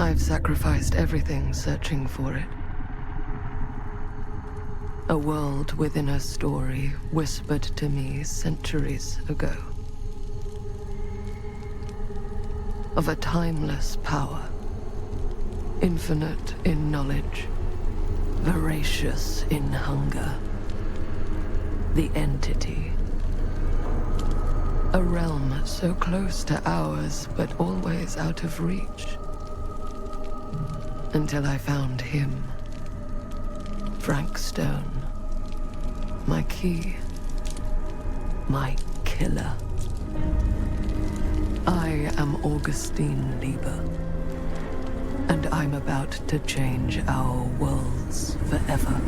I've sacrificed everything searching for it. A world within a story whispered to me centuries ago. Of a timeless power, infinite in knowledge, voracious in hunger. The Entity. A realm so close to ours, but always out of reach. Until I found him. Frank Stone. My key. My killer. I am Augustine Lieber. And I'm about to change our worlds forever.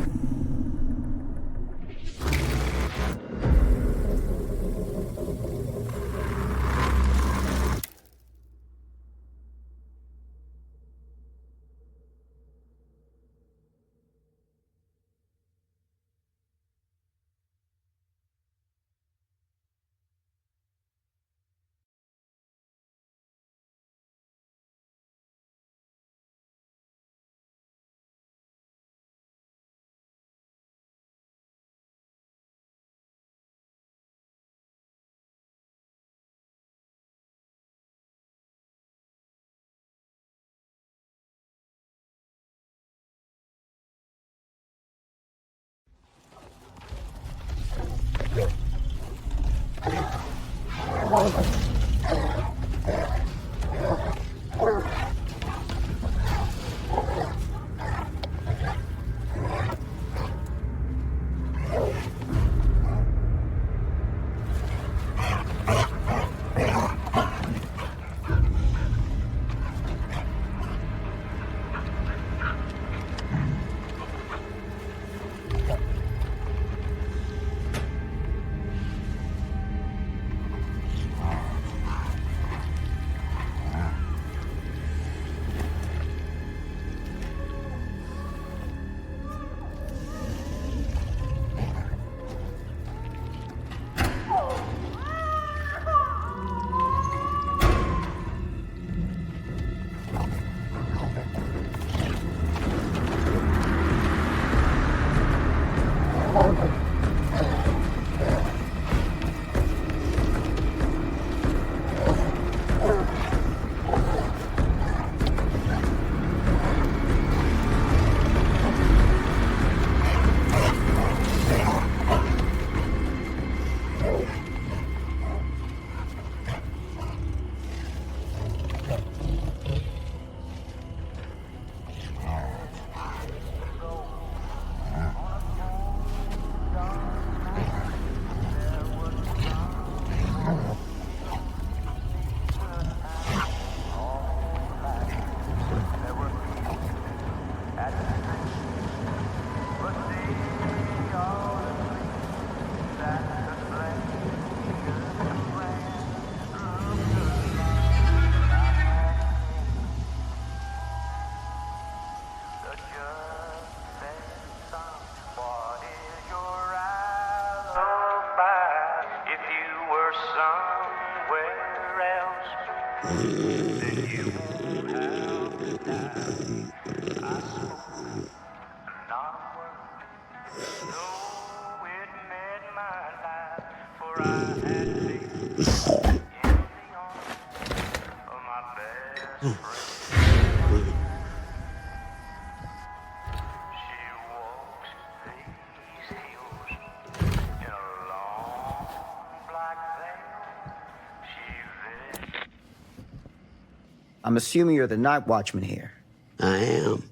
I'm assuming you're the night watchman here. I am.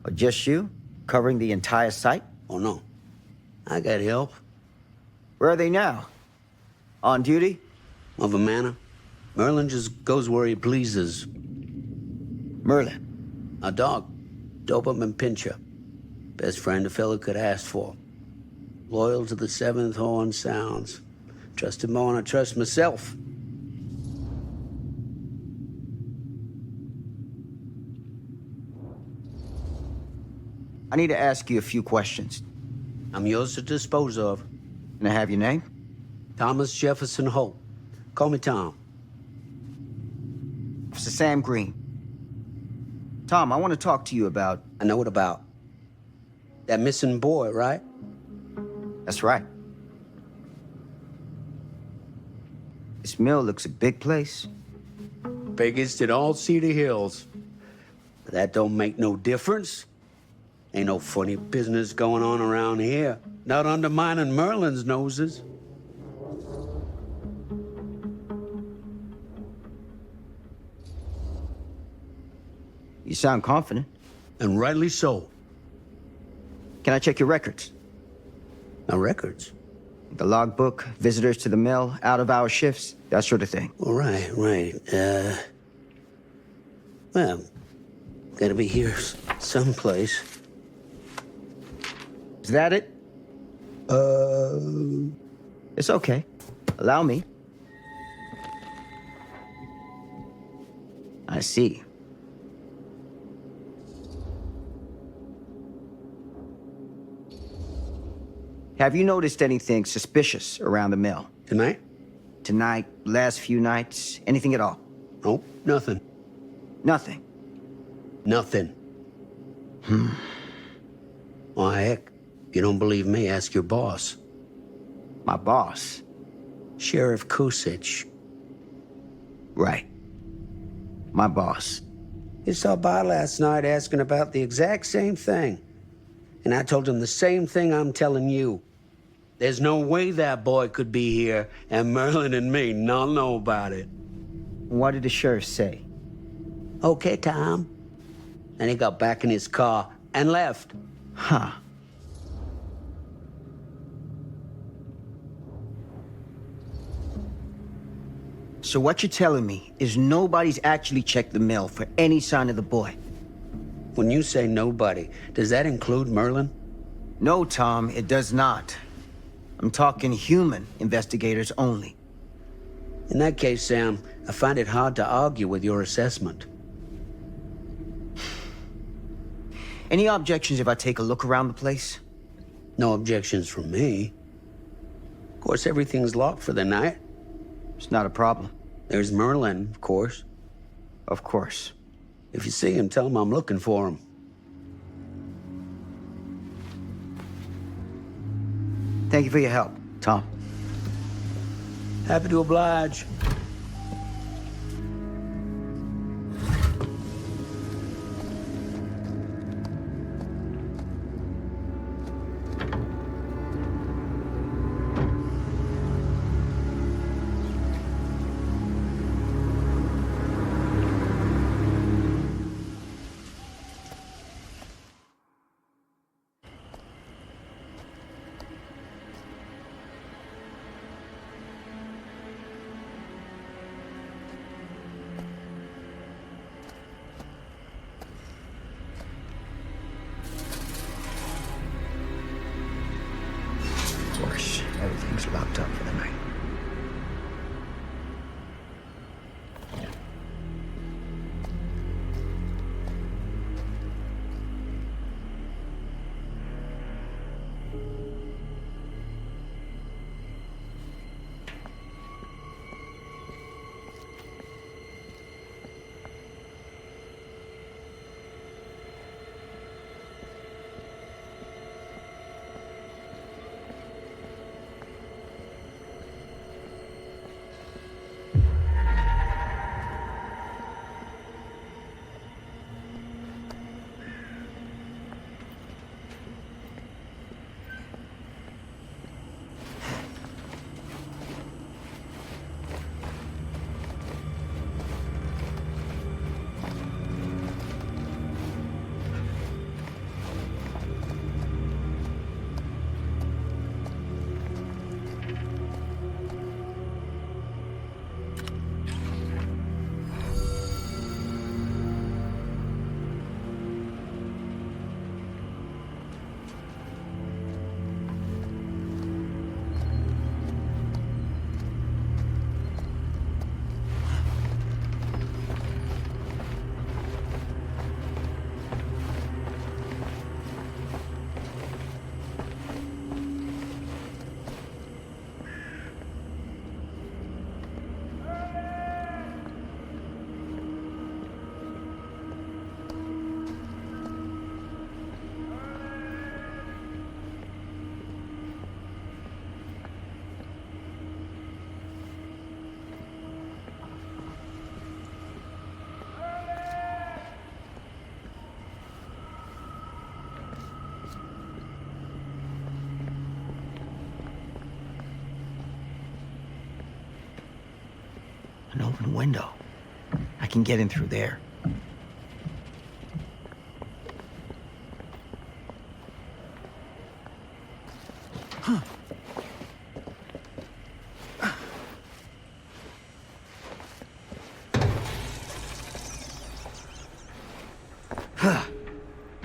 Or just you? Covering the entire site? Oh, no. I got help. Where are they now? On duty? Of a manor. Merlin just goes where he pleases. Merlin? A dog. Doberman Pinscher. Best friend a fella could ask for. Loyal to the seventh horn sounds. Trust him more than I trust myself. I need to ask you a few questions. I'm yours to dispose of. Can I have your name? Thomas Jefferson Holt. Call me Tom. Officer Sam Green. Tom, I want to talk to you about... I know what about. That missing boy, right? That's right. This mill looks a big place. Biggest in all Cedar Hills. But that don't make no difference. Ain't no funny business going on around here. Not undermining Merlin's noses. You sound confident. And rightly so. Can I check your records? Now, records. The logbook, visitors to the mill, out-of-hour shifts, that sort of thing. Well, right. Well, gotta be here someplace. Is that it? It's okay. Allow me. I see. Have you noticed anything suspicious around the mill? Tonight? Tonight, last few nights, anything at all? Nope, nothing. Nothing. Nothing. Well, heck, if you don't believe me, ask your boss. My boss? Sheriff Kusich. Right. My boss. He stopped by last night asking about the exact same thing. And I told him the same thing I'm telling you. There's no way that boy could be here and Merlin and me not know about it. What did the sheriff say? Okay, Tom. And he got back in his car and left. Huh. So what you're telling me is nobody's actually checked the mill for any sign of the boy? When you say nobody, does that include Merlin? No, Tom, it does not. I'm talking human investigators only. In that case, Sam, I find it hard to argue with your assessment. Any objections if I take a look around the place? No objections from me. Of course, everything's locked for the night. It's not a problem. There's Merlin, of course. Of course. If you see him, tell him I'm looking for him. Thank you for your help, Tom. Happy to oblige. Of course, everything's locked up for the night. An open window. I can get in through there.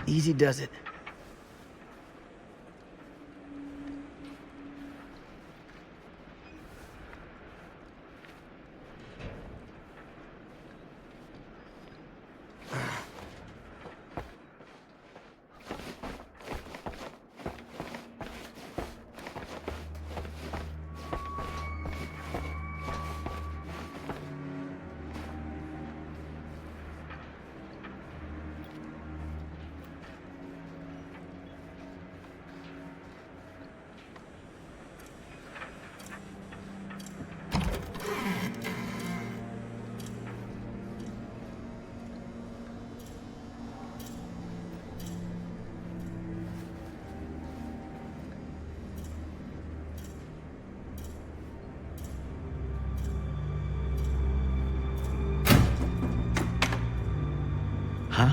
Easy does it. Huh?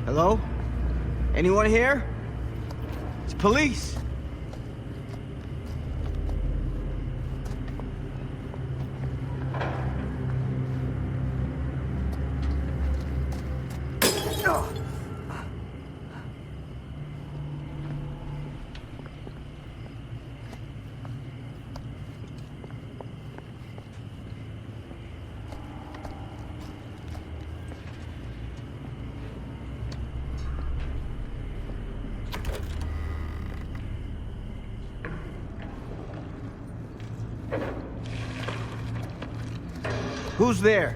Hello? Anyone here? It's police. Who's there?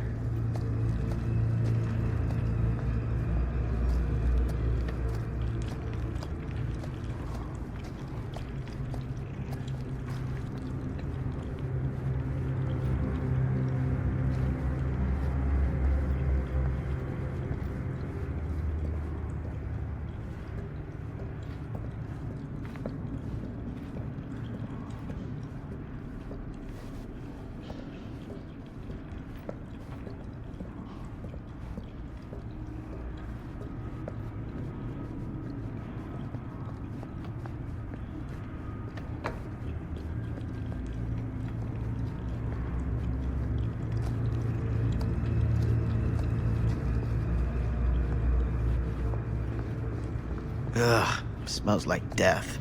Ugh, smells like death.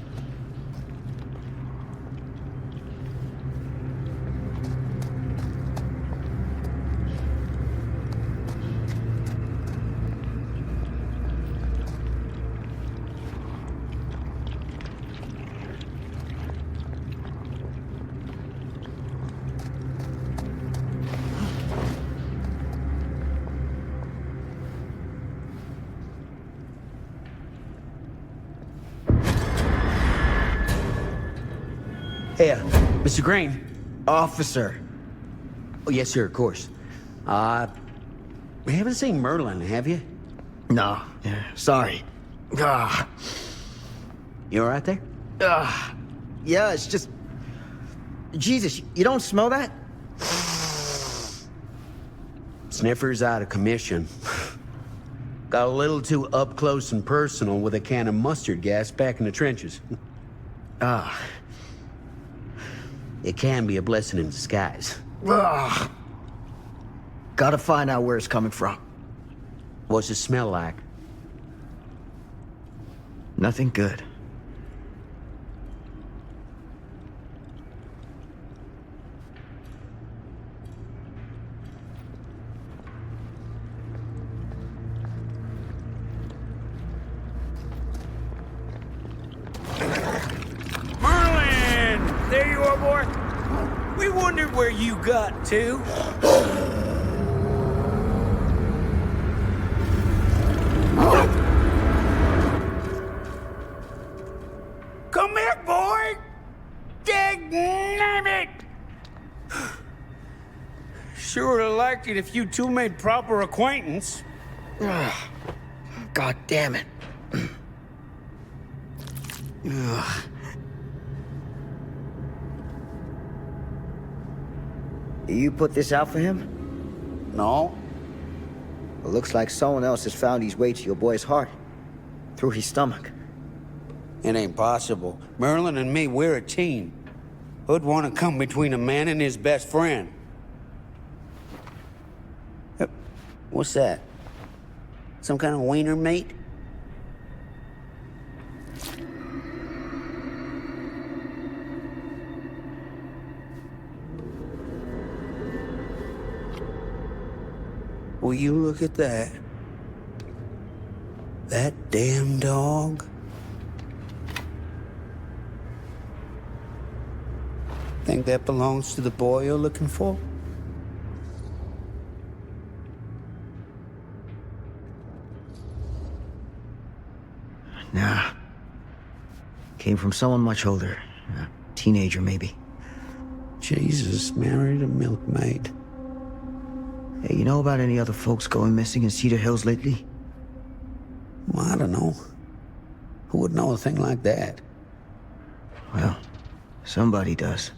Hey, Mr. Crane. Officer. Oh, yes, sir, of course. We haven't seen Merlin, have you? No, sorry. Ah, You all right there? Yeah, it's just... Jesus, you don't smell that? Sniffer's out of commission. Got a little too up close and personal with a can of mustard gas back in the trenches. Ah. It can be a blessing in disguise. Ugh. Gotta find out where it's coming from. What's it smell like? Nothing good. Merlin! There you are, boy. We wondered where you got to. Come here, boy! Dang it! Sure would have liked it if you two made proper acquaintance. God damn it. Ugh. You put this out for him? No. It looks like someone else has found his way to your boy's heart. Through his stomach. It ain't possible. Merlin and me, we're a team. Who'd want to come between a man and his best friend? What's that? Some kind of wiener mate? Will you look at that? That damn dog? Think that belongs to the boy you're looking for? Nah. Came from someone much older. A teenager, maybe. Jesus married a milkmaid. Hey, you know about any other folks going missing in Cedar Hills lately? Well, I don't know. Who would know a thing like that? Well, somebody does.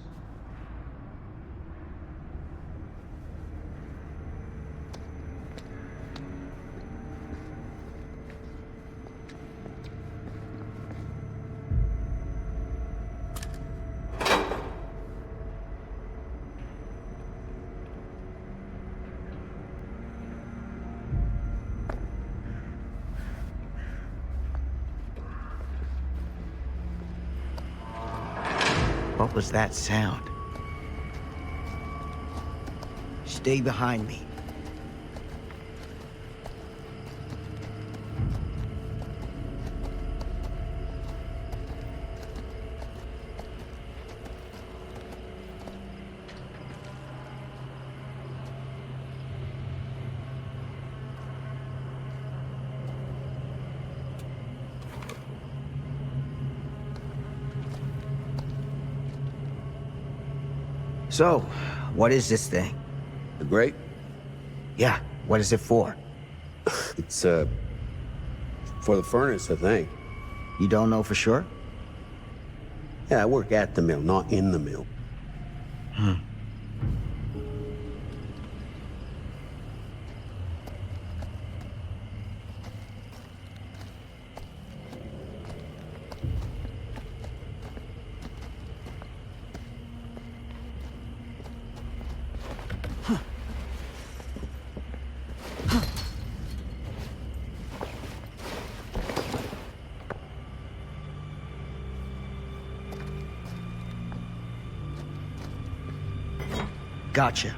What was that sound? Stay behind me. So, what is this thing? The grate? Yeah, what is it for? It's, for the furnace, I think. You don't know for sure? Yeah, I work at the mill, not in the mill. Gotcha.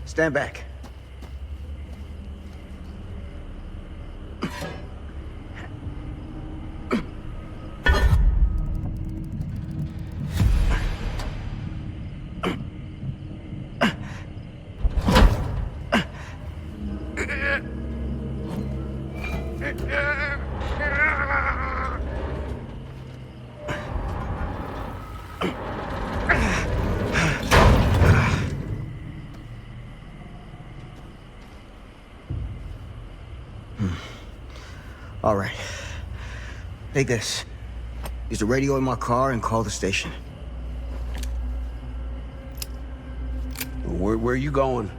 Stand back. All right. Take this. Use the radio in my car and call the station. Where are you going?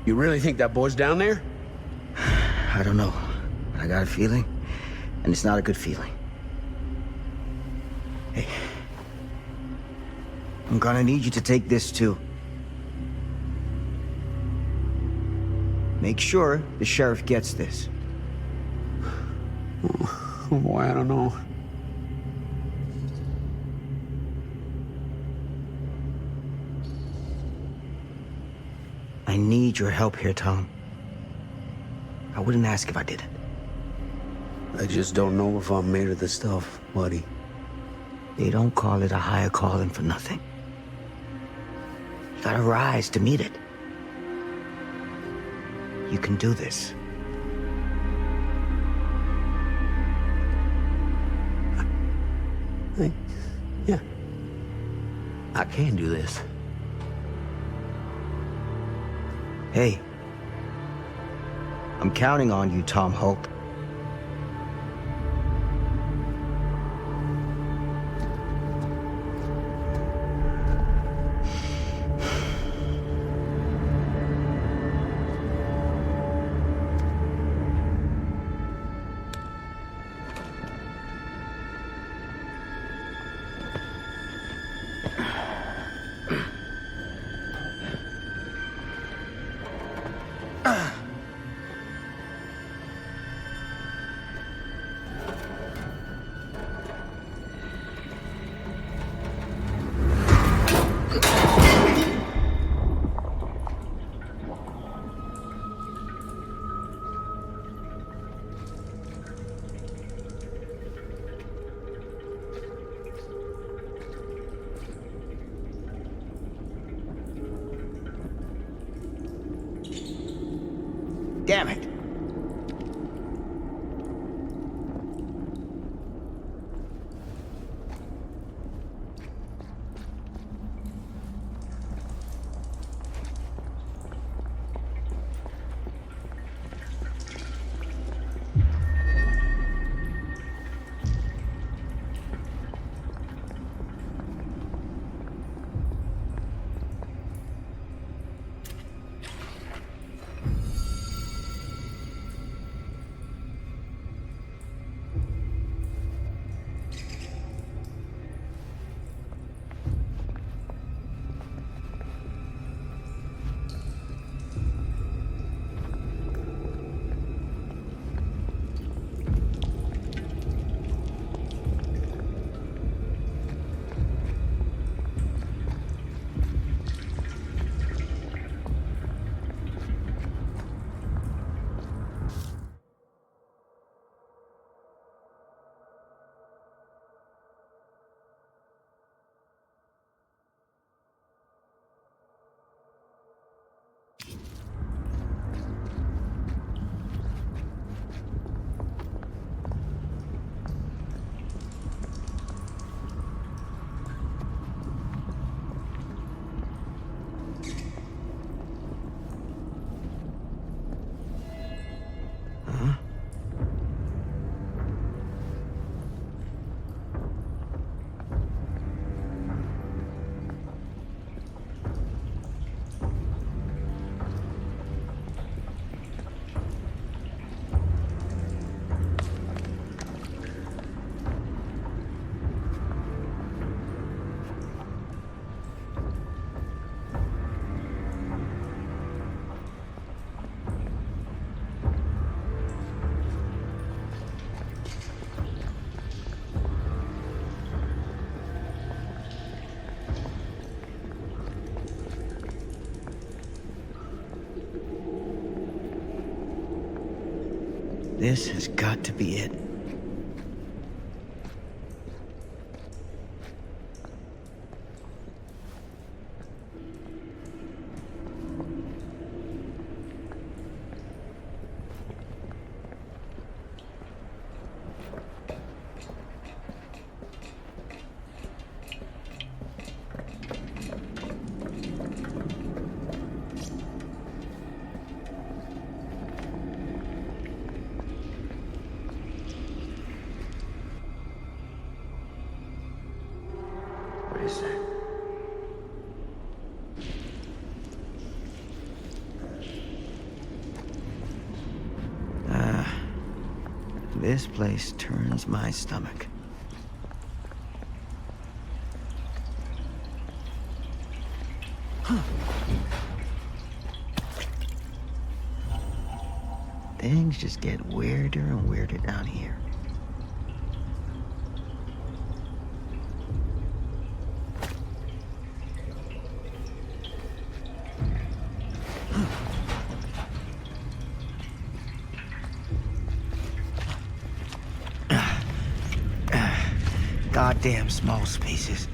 You really think that boy's down there? I don't know. I got a feeling, and it's not a good feeling. Hey. I'm gonna need you to take this too. Make sure the sheriff gets this. Oh boy, I don't know. I need your help here, Tom. I wouldn't ask if I didn't. I just don't know if I'm made of this stuff, buddy. They don't call it a higher calling for nothing. You gotta rise to meet it. You can do this. Yeah. I can do this. Hey. I'm counting on you, Tom Holt. Damn it. This has got to be it. This place turns my stomach. Things just get weirder and weirder down here. Goddamn small spaces.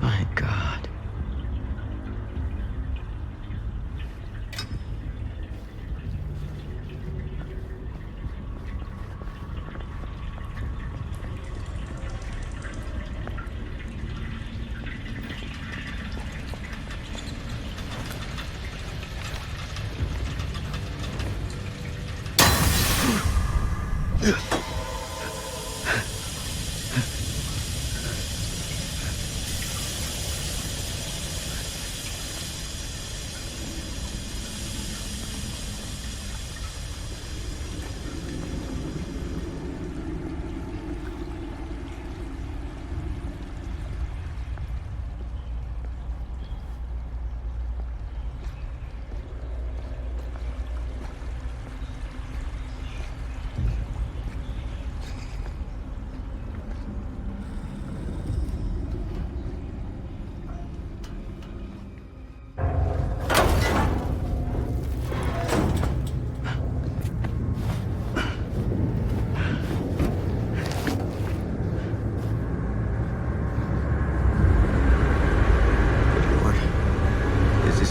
My God.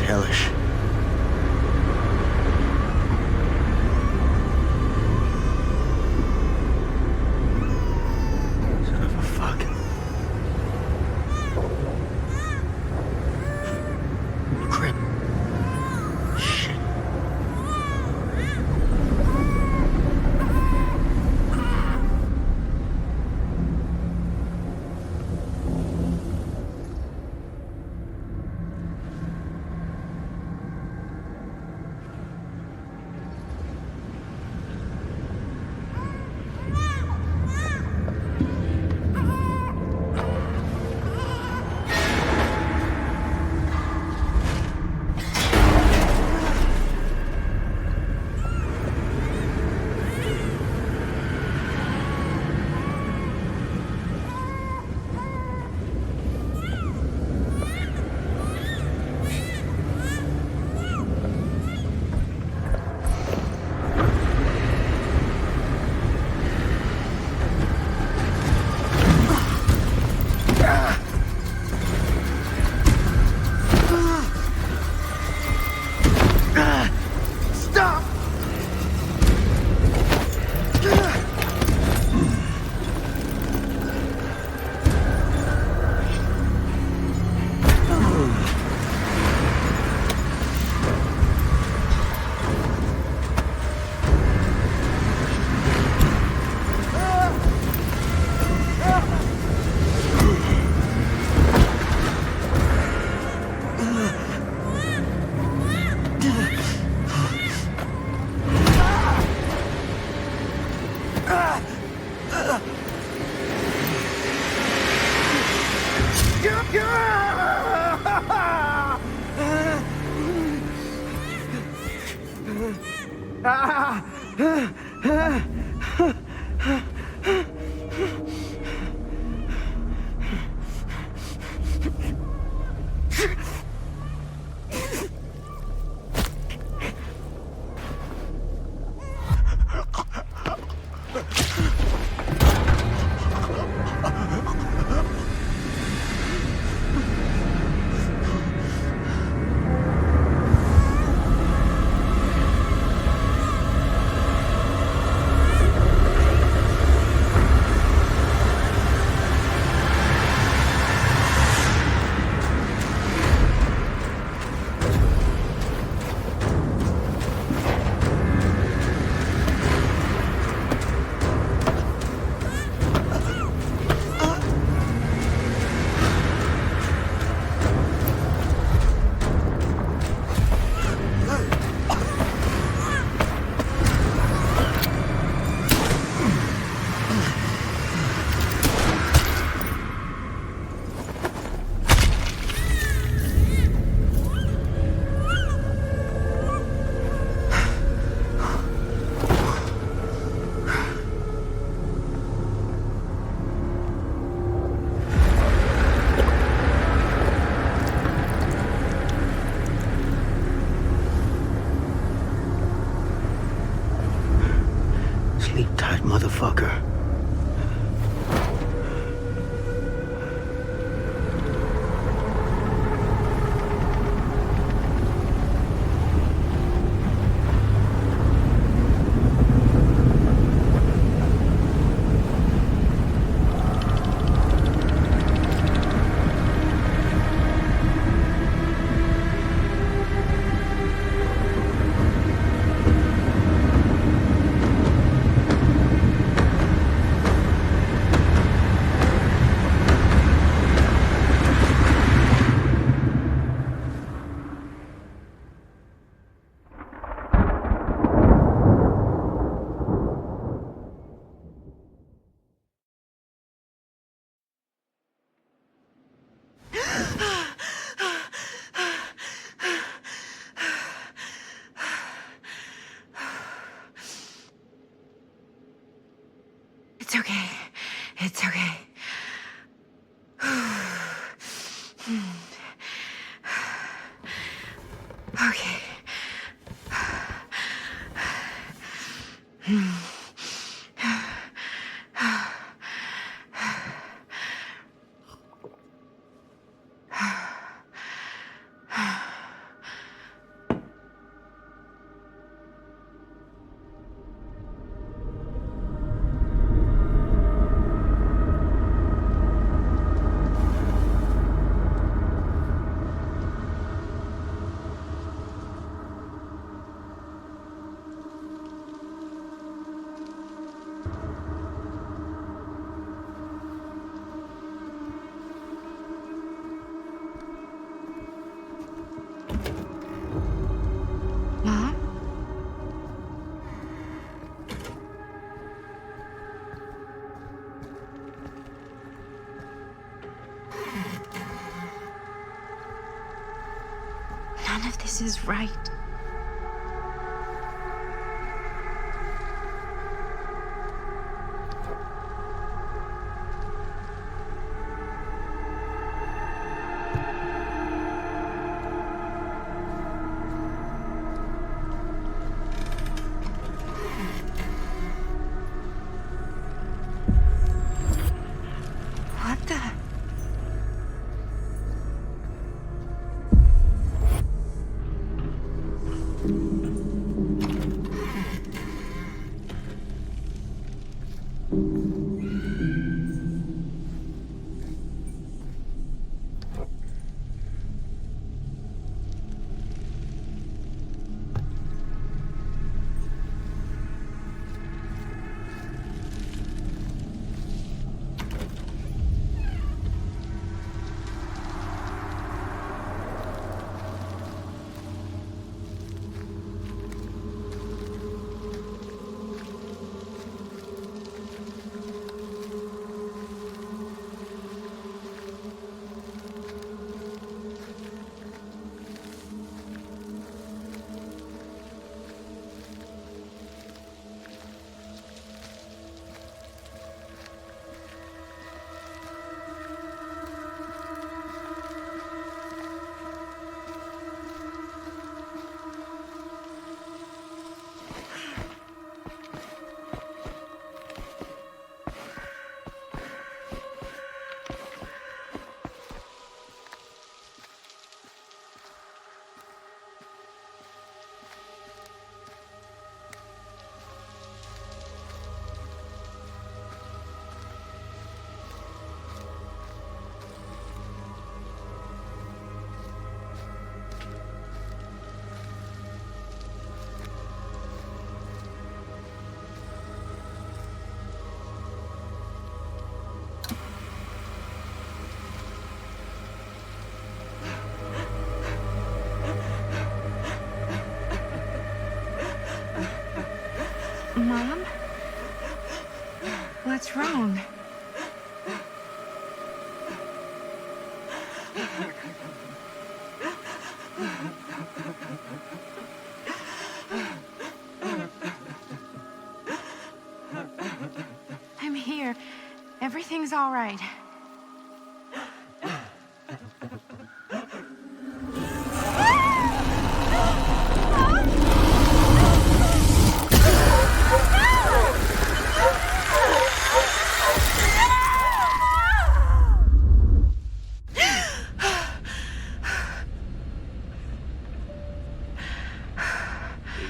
Hellish. Son of a fuck. Crap. Shit. It's okay. It's okay. Okay. Mom? None of this is right. What the? Mom? What's wrong? I'm here. Everything's all right.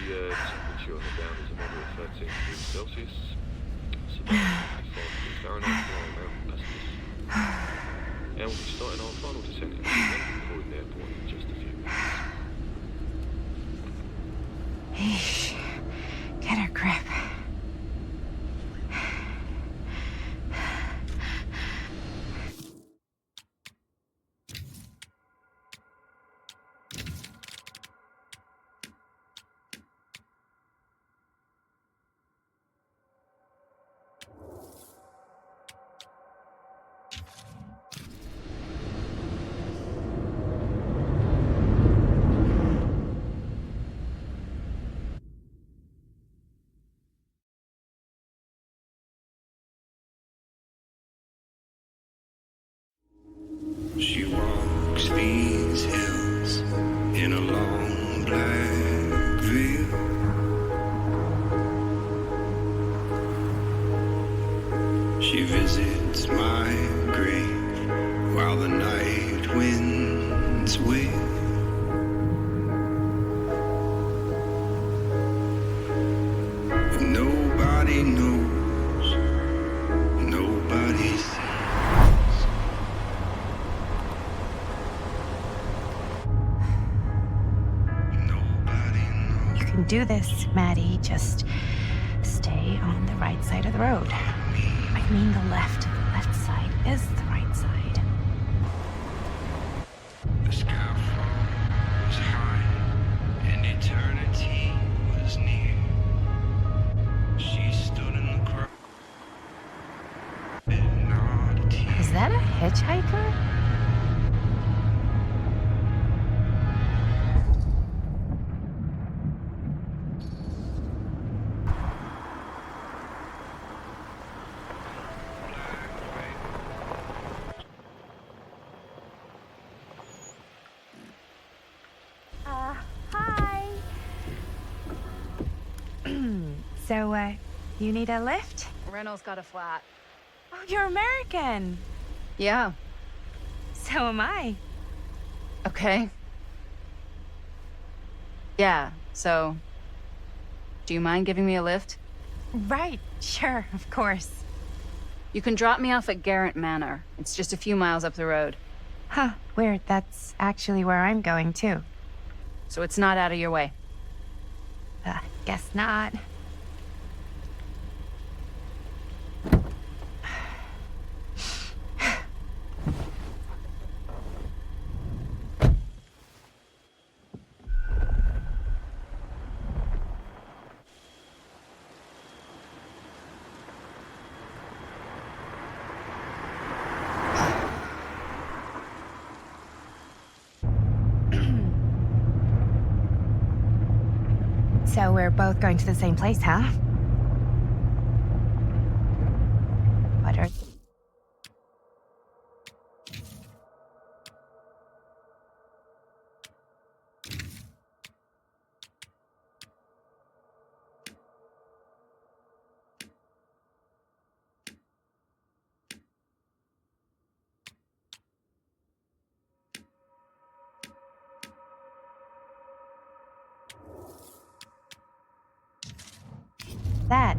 Temperature on the ground is a moderate 13 degrees Celsius. It's about 55 degrees Fahrenheit for our mountain passengers. And we'll be starting our final descent into Croydon Airport in just a few minutes. Eesh. Get a grip. walks these hills in a long black veil. She visits my grave while the night winds wail. Nobody knows, nobody sees. Nobody knows. You can do this, Maddie. Just stay on the right side of the road. I mean the left. The left side is the right side. The skyfall was high and eternity was near. She stood in the crowd. Not a tear. Is that a hitchhiker? Hi. So, you need a lift? Reynolds got a flat. Oh, you're American. Yeah. So am I. Okay. Yeah, so... Do you mind giving me a lift? Right, sure, of course. You can drop me off at Garrett Manor. It's just a few miles up the road. Huh, weird. That's actually where I'm going, too. So it's not out of your way. Guess not. So we're both going to the same place, huh? What are... that?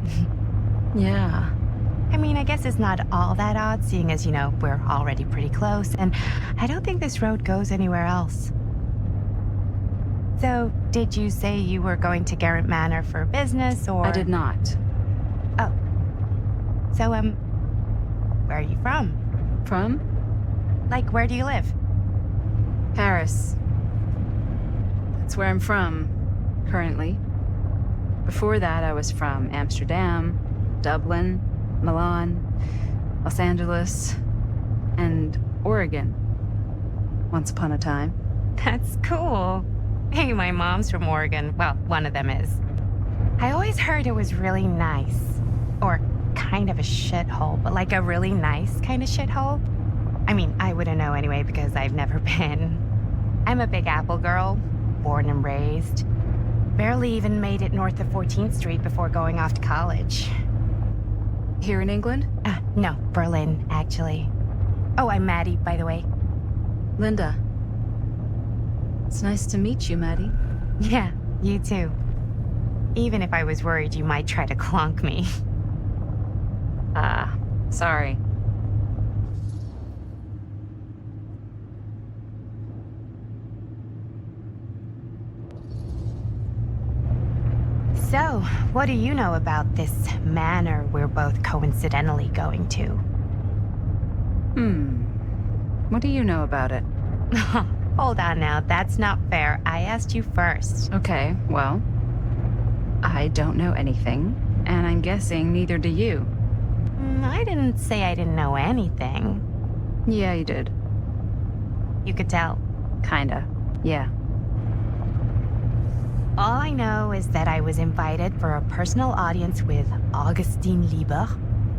Yeah. I mean, I guess it's not all that odd, seeing as, you know, we're already pretty close, and I don't think this road goes anywhere else. So, did you say you were going to Garrett Manor for business, or...? I did not. Oh. So, where are you from? From? Like, where do you live? Paris. That's where I'm from, currently. Before that, I was from Amsterdam, Dublin, Milan, Los Angeles, and Oregon. Once upon a time. That's cool. Hey, my mom's from Oregon. Well, one of them is. I always heard it was really nice. Or kind of a shithole, but like a really nice kind of shithole. I mean, I wouldn't know anyway because I've never been. I'm a Big Apple girl, born and raised. Barely even made it north of 14th Street before going off to college. Here in England? No, Berlin, actually. Oh, I'm Maddie, by the way. Linda. It's nice to meet you, Maddie. Yeah, you too. Even if I was worried you might try to clonk me. Sorry. So, what do you know about this manor we're both coincidentally going to? What do you know about it? Hold on now, that's not fair. I asked you first. Okay, well... I don't know anything, and I'm guessing neither do you. I didn't say I didn't know anything. Yeah, you did. You could tell. Kinda. Yeah. All I know is that I was invited for a personal audience with Augustine Lieber,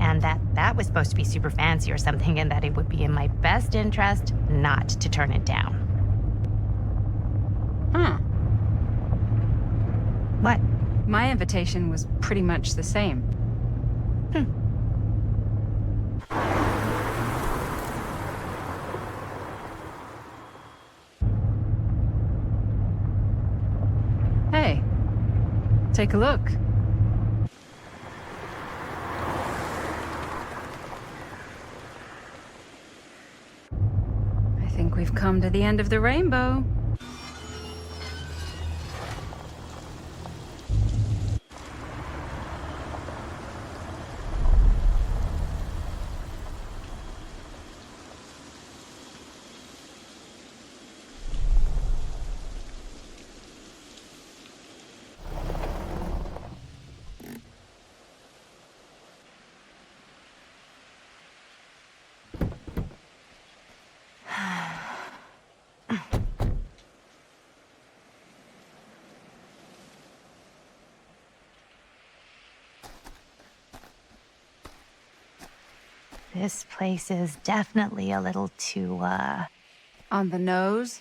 and that was supposed to be super fancy or something, and that it would be in my best interest not to turn it down. Huh. What? My invitation was pretty much the same. Hey, take a look. I think we've come to the end of the rainbow. This place is definitely a little too, On the nose?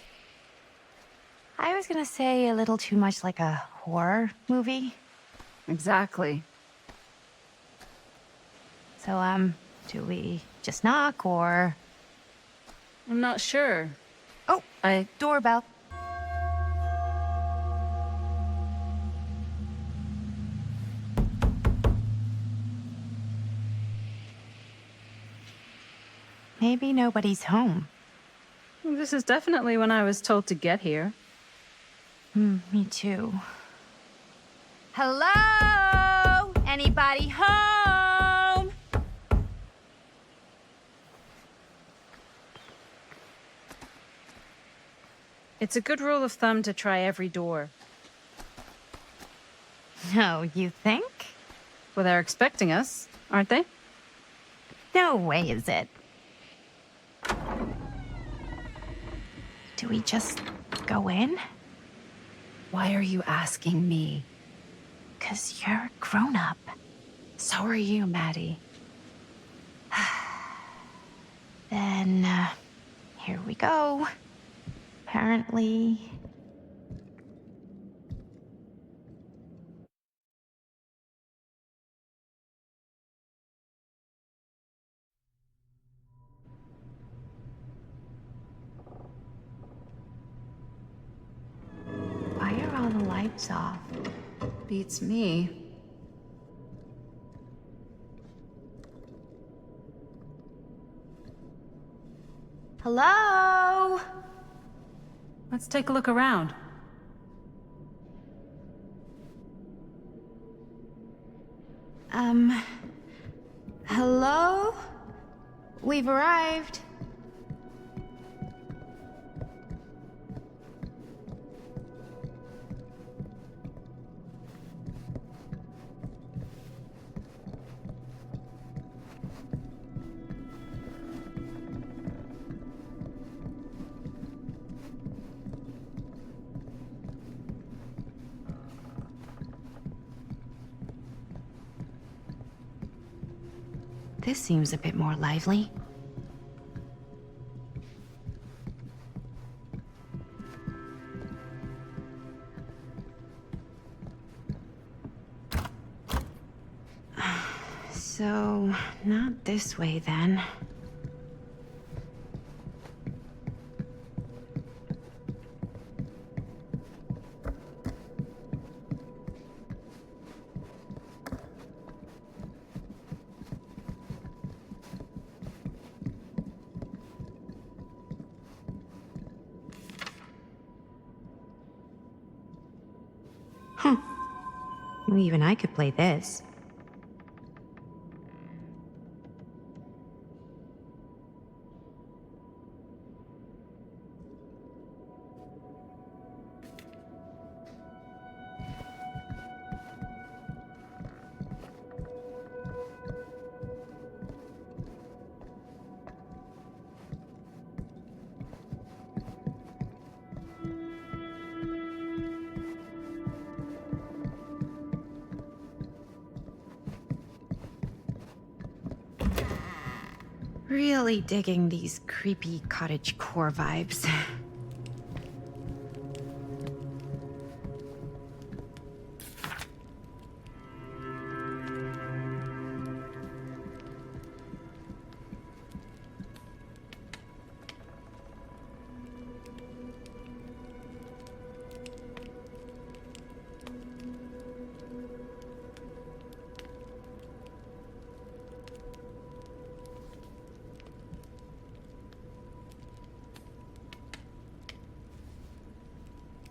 I was gonna say a little too much like a horror movie. Exactly. So, do we just knock or... I'm not sure. Oh, I... doorbell. Maybe nobody's home. This is definitely when I was told to get here. Me too. Hello? Anybody home? It's a good rule of thumb to try every door. No, you think? Well, they're expecting us, aren't they? No way is it. Do we just go in? Why are you asking me? 'Cause you're a grown-up. So are you, Maddie. Then, here we go. Apparently... Why are all the lights off? Beats me. Hello? Let's take a look around. Hello? We've arrived. This seems a bit more lively. So, not this way then. Well, even I could play this. Really digging these creepy cottage core vibes.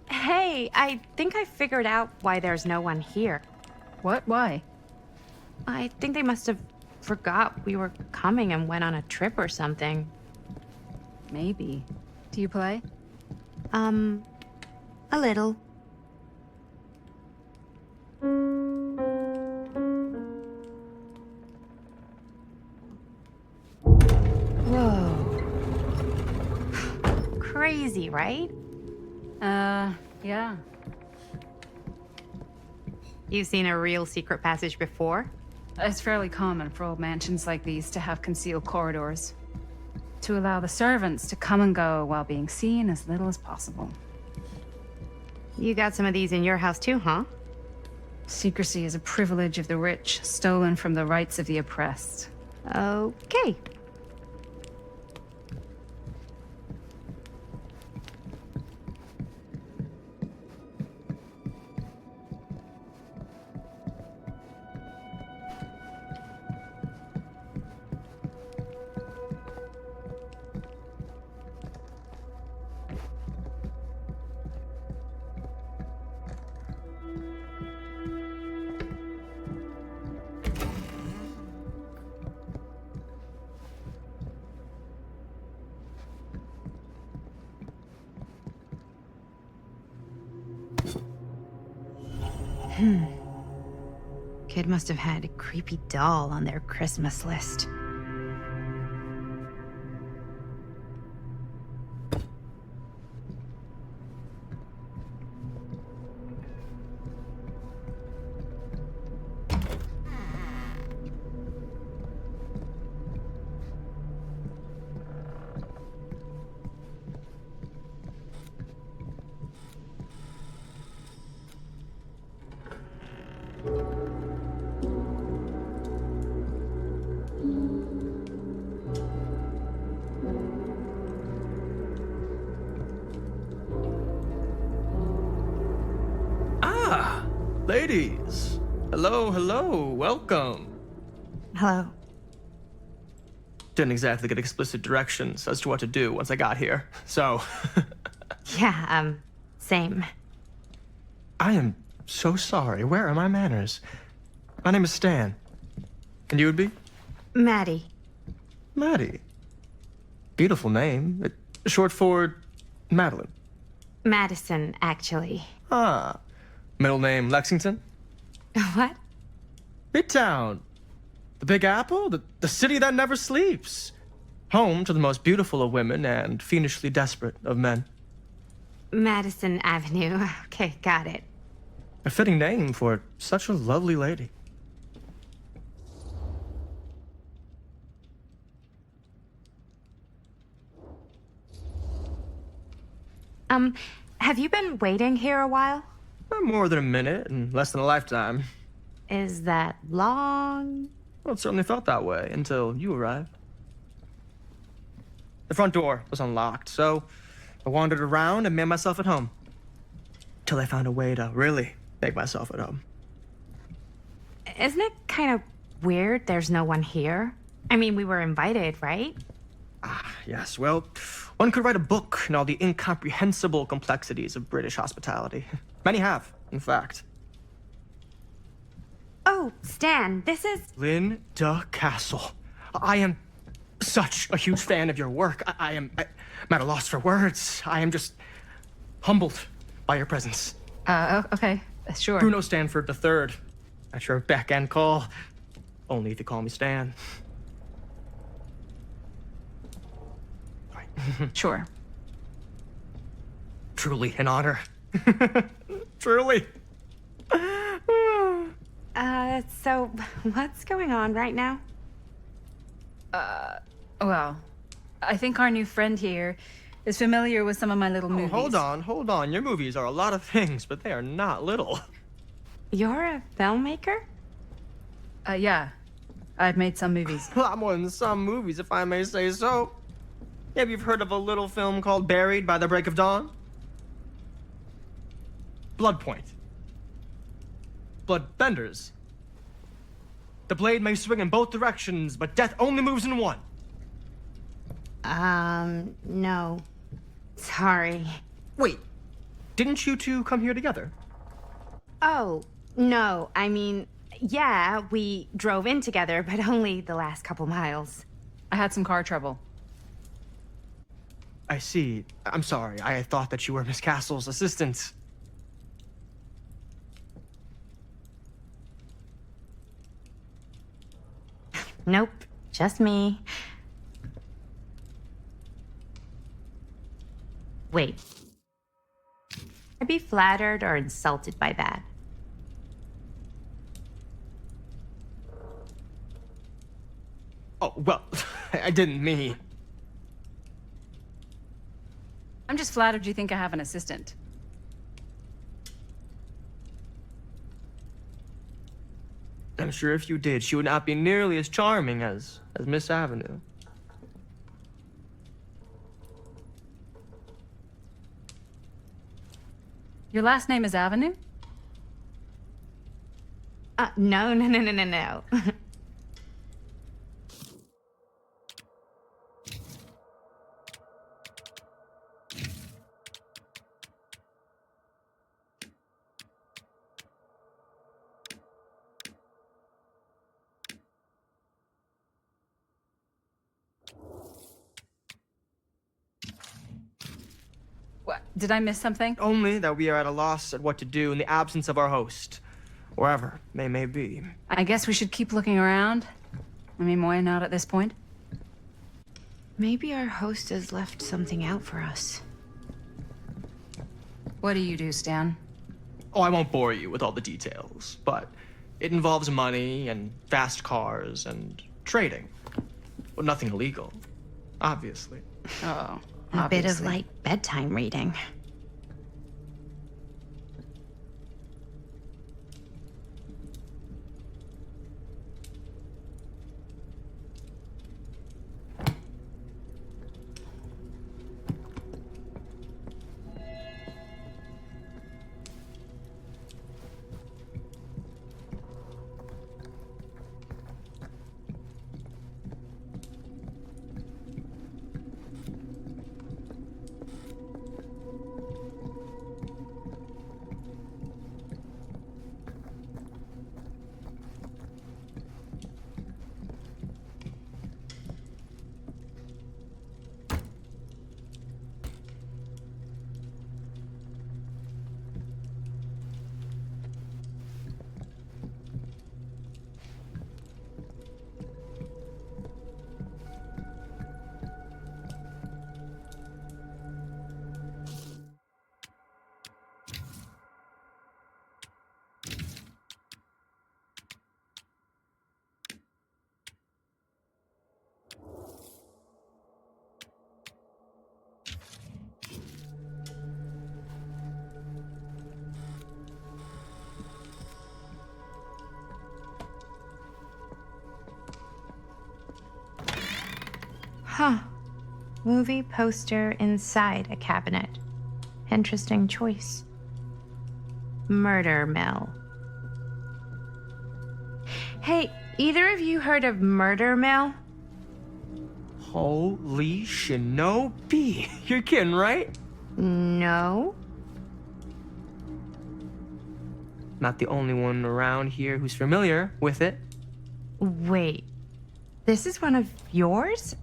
Hey, I think I figured out why there's no one here. What? Why? I think they must have forgot we were coming and went on a trip or something. Maybe. Do you play? A little. Whoa. Crazy, right? Yeah. You've seen a real secret passage before? It's fairly common for old mansions like these to have concealed corridors. To allow the servants to come and go while being seen as little as possible. You got some of these in your house too, huh? Secrecy is a privilege of the rich, stolen from the rights of the oppressed. Okay. Kid must have had a creepy doll on their Christmas list. Ladies, hello, welcome. Hello. Didn't exactly get explicit directions as to what to do once I got here, so. Yeah, same. I am so sorry. Where are my manners? My name is Stan. And you would be? Maddie. Maddie. Beautiful name. Short for Madeline. Madison, actually. Ah. Middle name Lexington? What? Midtown. The Big Apple? The city that never sleeps. Home to the most beautiful of women and fiendishly desperate of men. Madison Avenue. Okay, got it. A fitting name for such a lovely lady. Have you been waiting here a while? More than a minute and less than a lifetime. Is that long? Well, it certainly felt that way until you arrived. The front door was unlocked, so I wandered around and made myself at home. Till I found a way to really make myself at home. Isn't it kind of weird there's no one here? I mean, we were invited, right? Yes, well, one could write a book in all the incomprehensible complexities of British hospitality. Many have, in fact. Oh, Stan, this is... Linda Castle. I am such a huge fan of your work. I'm at a loss for words. I am just humbled by your presence. Okay, sure. Bruno Stanford III. At your beck and call. Only if you call me Stan. Sure. Truly an honor. Truly. So what's going on right now? Well, I think our new friend here is familiar with some of my little movies. Hold on. Your movies are a lot of things, but they are not little. You're a filmmaker? Yeah. I've made some movies. A lot more than some movies, if I may say so. Maybe you've heard of a little film called Buried by the Break of Dawn? Blood Point. Bloodbenders. The blade may swing in both directions, but death only moves in one. No. Sorry. Wait, didn't you two come here together? Oh, no. I mean, yeah, we drove in together, but only the last couple miles. I had some car trouble. I see. I'm sorry. I thought that you were Miss Castle's assistant. Nope, just me. Wait. I'd be flattered or insulted by that. Oh, well, I didn't mean. I'm just flattered you think I have an assistant. I'm sure if you did, she would not be nearly as charming as Miss Avenue. Your last name is Avenue? No. What? Did I miss something? Only that we are at a loss at what to do in the absence of our host, wherever they may be. I guess we should keep looking around. I mean, why not at this point? Maybe our host has left something out for us. What do you do, Stan? Oh, I won't bore you with all the details, but it involves money and fast cars and trading. Well, nothing illegal, obviously. Oh, A bit of obviously. light bedtime reading. Huh. Movie poster inside a cabinet. Interesting choice. Murder Mill. Hey, either of you heard of Murder Mill? Holy shinobi. You're kidding, right? No. Not the only one around here who's familiar with it. Wait. This is one of yours?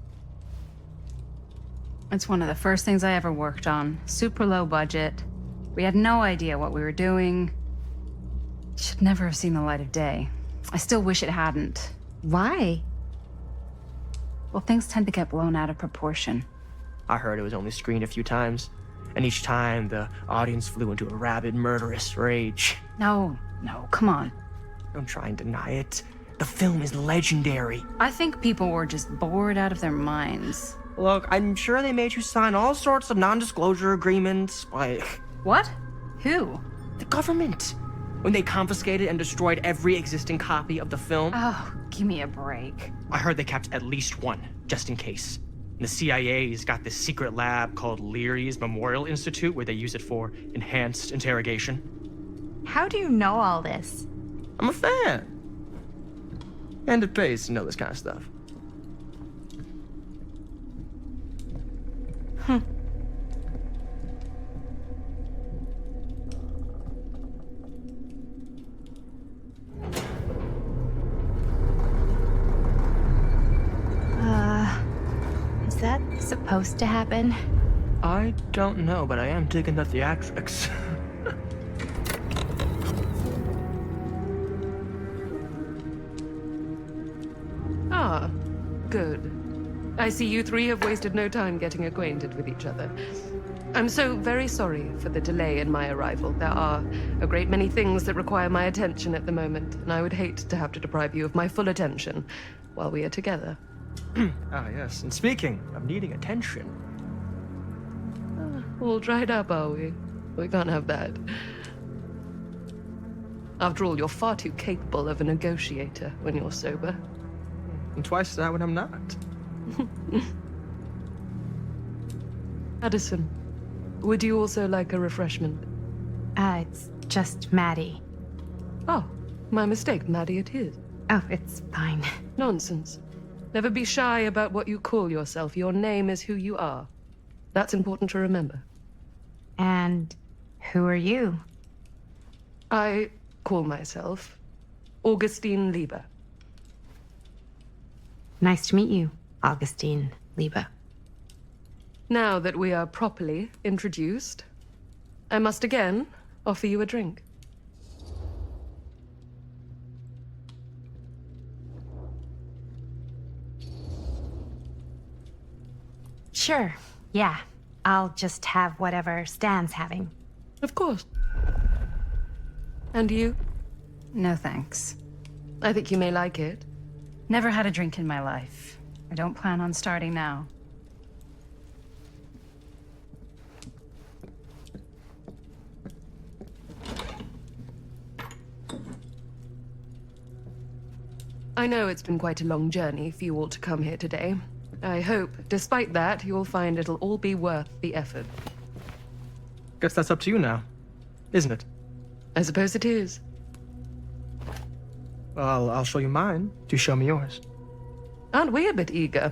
It's one of the first things I ever worked on. Super low budget. We had no idea what we were doing. Should never have seen the light of day. I still wish it hadn't. Why? Well, things tend to get blown out of proportion. I heard it was only screened a few times, and each time the audience flew into a rabid, murderous rage. No, come on. Don't try and deny it. The film is legendary. I think people were just bored out of their minds. Look, I'm sure they made you sign all sorts of non-disclosure agreements, like What? Who? the government. When they confiscated and destroyed every existing copy of the film, Oh, give me a break. I heard they kept at least one, just in case. The CIA's got this secret lab called Leary's Memorial Institute where they use it for enhanced interrogation. How do you know all this? I'm a fan. And it pays to know this kind of stuff. Is that supposed to happen? I don't know, but I am digging the theatrics. Ah, good. I see you three have wasted no time getting acquainted with each other. I'm so very sorry for the delay in my arrival. There are a great many things that require my attention at the moment, and I would hate to have to deprive you of my full attention while we are together. Ah, yes. And speaking of needing attention, All dried up, are we? We can't have that. After all, you're far too capable of a negotiator when you're sober. and twice that when I'm not. Addison, would you also like a refreshment? It's just Maddie. Oh, my mistake. Maddie it is. Oh, it's fine. Nonsense. Never be shy about what you call yourself. Your name is who you are. That's important to remember. And who are you? I call myself Augustine Lieber. Nice to meet you, Augustine Lieber. Now that we are properly introduced, I must again offer you a drink. Sure, yeah. I'll just have whatever Stan's having. Of course. And you? No thanks. I think you may like it. Never had a drink in my life. I don't plan on starting now. I know it's been quite a long journey for you all to come here today. I hope, despite that, you'll find it'll all be worth the effort. Guess that's up to you now, isn't it? I suppose it is. Well, I'll show you mine. Do show me yours. Aren't we a bit eager?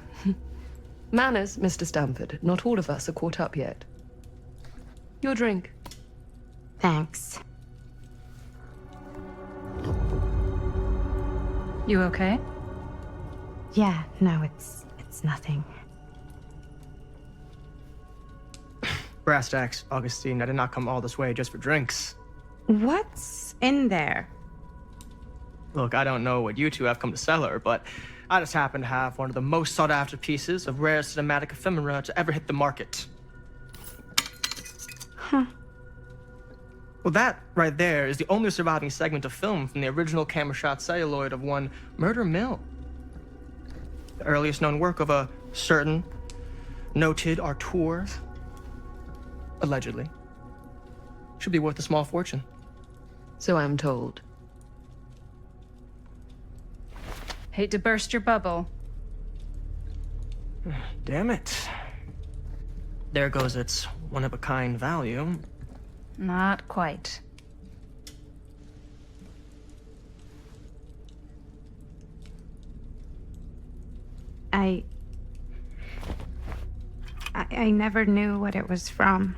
Manners, Mr. Stamford. Not all of us are caught up yet. Your drink. Thanks. You okay? Yeah, no, it's nothing. Brass tacks, Augustine. I did not come all this way just for drinks. What's in there? Look, I don't know what you two have come to cellar, but I just happen to have one of the most sought-after pieces of rare cinematic ephemera to ever hit the market. Huh. Well, that right there is the only surviving segment of film from the original camera shot celluloid of one Murder Mill. The earliest known work of a certain noted auteur, allegedly. Should be worth a small fortune. So I'm told. Hate to burst your bubble. Damn it. There goes its one-of-a-kind value. Not quite. I never knew what it was from.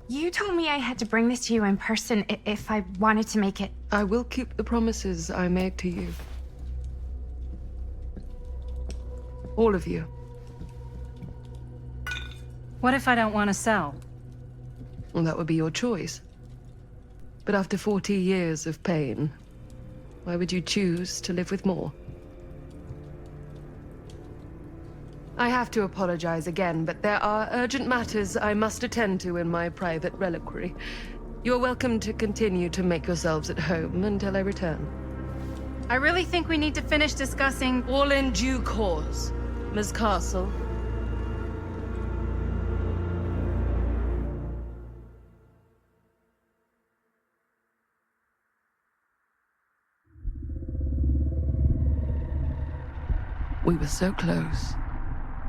You told me I had to bring this to you in person if I wanted to make it. I will keep the promises I made to you. All of you. What if I don't want to sell? Well, that would be your choice. But after 40 years of pain, why would you choose to live with more? I have to apologize again, but there are urgent matters I must attend to in my private reliquary. You're welcome to continue to make yourselves at home until I return. I really think we need to finish discussing. All in due course, Ms. Castle. We were so close.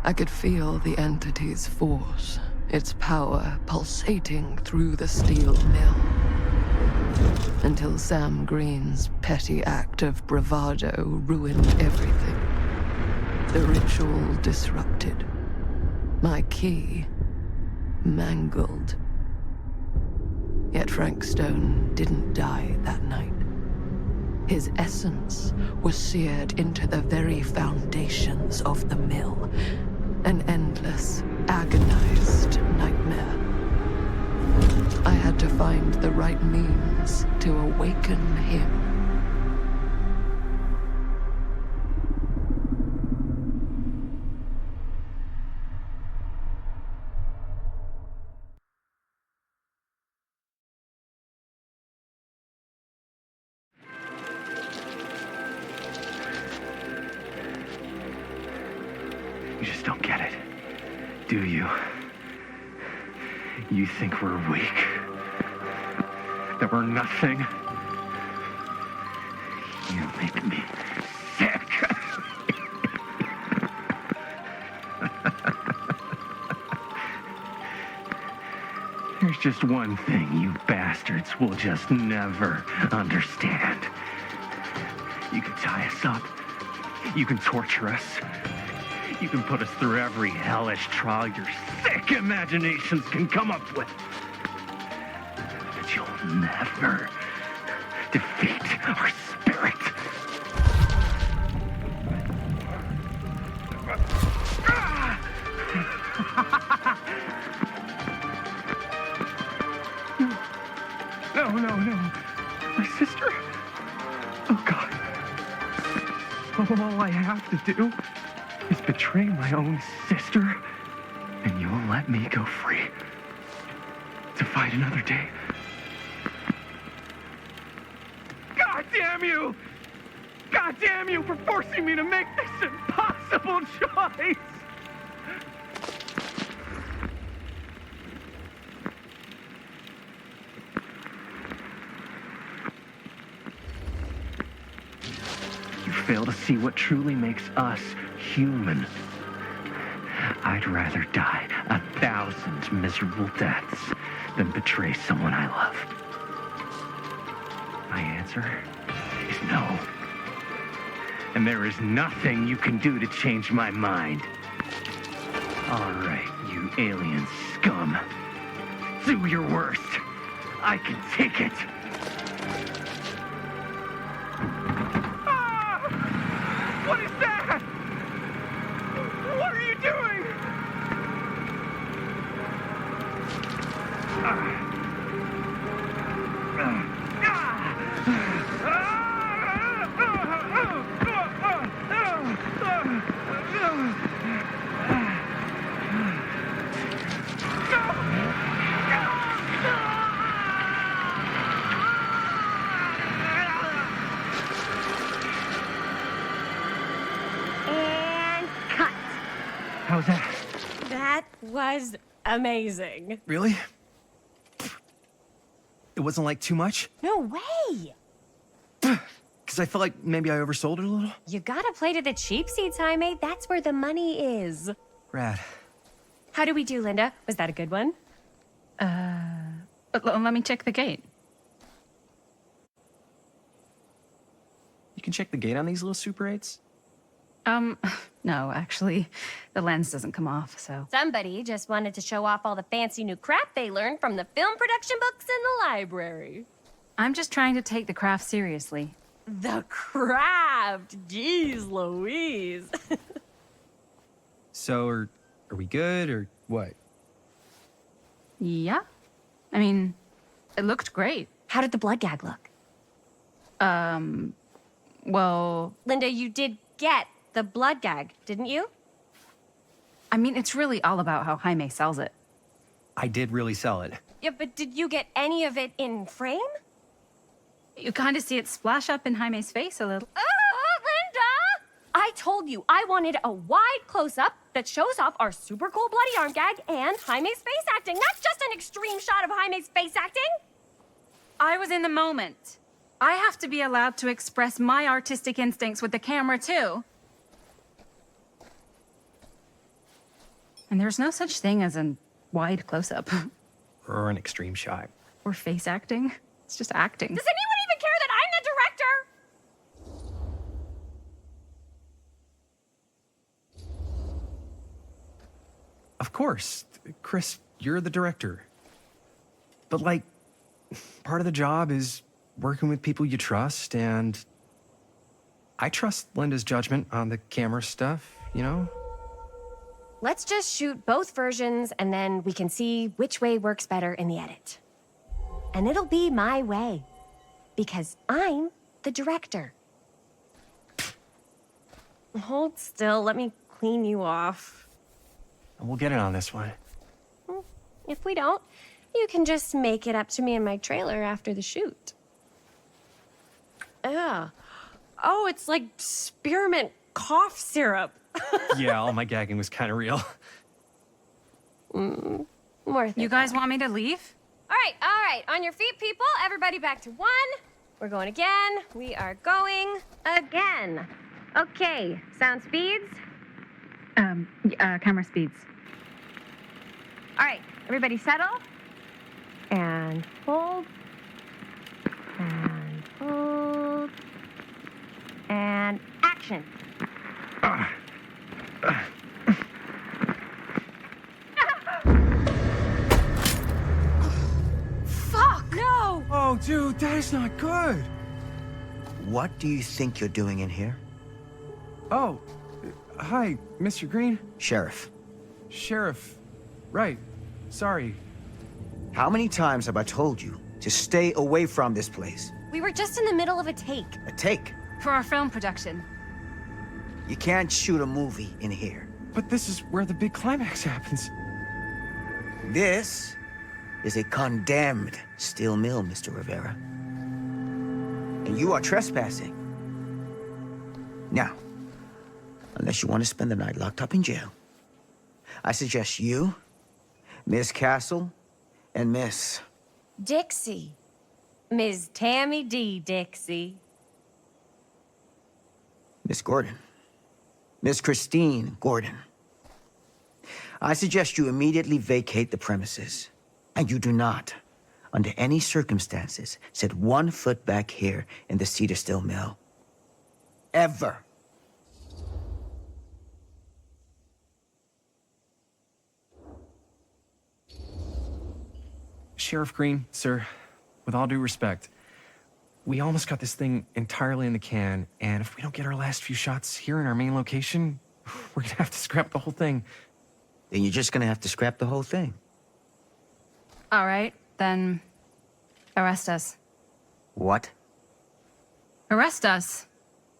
I could feel the entity's force, its power pulsating through the steel mill. Until Sam Green's petty act of bravado ruined everything. The ritual disrupted. My key mangled. Yet Frank Stone didn't die that night. His essence was seared into the very foundations of the mill. An endless, agonized nightmare. I had to find the right means to awaken him. You just don't get it, do you? You think we're weak? That we're nothing? You make me sick. There's just one thing you bastards will just never understand. You can tie us up. You can torture us. You can put us through every hellish trial your sick imaginations can come up with. But you'll never defeat our spirit. No. My sister? Oh, God. All I have to do is betray my own sister, and you'll let me go free to fight another day. God damn you! God damn you for forcing me to make this impossible choice! You fail to see what truly makes us human. I'd rather die 1,000 miserable deaths than betray someone I love. My answer is no. And there is nothing you can do to change my mind. All right, you alien scum. Do your worst. I can take it. What is that? What are you doing? And cut. How's that? That was amazing. Really? It wasn't like too much? No way. Because I felt like maybe I oversold it a little? You gotta play to the cheap seats, Jaime. That's where the money is. Rad. How do we do, Linda? Was that a good one? Let me check the gate. You can check the gate on these little Super 8s? No, actually, the lens doesn't come off, so. Somebody just wanted to show off all the fancy new crap they learned from the film production books in the library. I'm just trying to take the craft seriously. The craft! Jeez Louise. So, are we good, or what? Yeah. I mean, it looked great. How did the blood gag look? Well, Linda, you did get the blood gag, didn't you? I mean, it's really all about how Jaime sells it. I did really sell it. Yeah, but did you get any of it in frame? You kind of see it splash up in Jaime's face a little. Linda! I told you I wanted a wide close-up that shows off our super cool bloody arm gag and Jaime's face acting, not just an extreme shot of Jaime's face acting. I was in the moment. I have to be allowed to express my artistic instincts with the camera, too. And there's no such thing as a wide close-up. Or an extreme shot. Or face acting. It's just acting. Does anyone even care that I'm the director? Of course. Chris, you're the director. But, like, part of the job is working with people you trust, and I trust Linda's judgment on the camera stuff, you know? Let's just shoot both versions and then we can see which way works better in the edit. And it'll be my way. Because I'm the director. Hold still, let me clean you off. We'll get it on this one. If we don't, you can just make it up to me in my trailer after the shoot. Ugh. Oh, it's like spearmint cough syrup. Yeah, all my gagging was kind of real. Worth it. You guys want me to leave? All right. On your feet, people. Everybody back to 1. We're going again. We are going again. Okay, sound speeds. Camera speeds. All right, everybody settle. And hold. And hold. And action. Fuck! No! Oh, dude, that is not good. What do you think you're doing in here? Oh, hi, Mr. Green. Sheriff. Sheriff. Right. Sorry. How many times have I told you to stay away from this place? We were just in the middle of a take. A take. For our film production. You can't shoot a movie in here. But this is where the big climax happens. This is a condemned steel mill, Mr. Rivera. And you are trespassing. Now, unless you want to spend the night locked up in jail, I suggest you, Miss Castle, and Miss... Dixie. Ms. Tammy D. Dixie. Miss Gordon. Miss Christine Gordon. I suggest you immediately vacate the premises. And you do not, under any circumstances, set 1 foot back here in the Cedar Steel Mill. Ever. Sheriff Green, sir, with all due respect, we almost got this thing entirely in the can, and if we don't get our last few shots here in our main location, we're gonna have to scrap the whole thing. Then you're just gonna have to scrap the whole thing. All right, then arrest us. What? Arrest us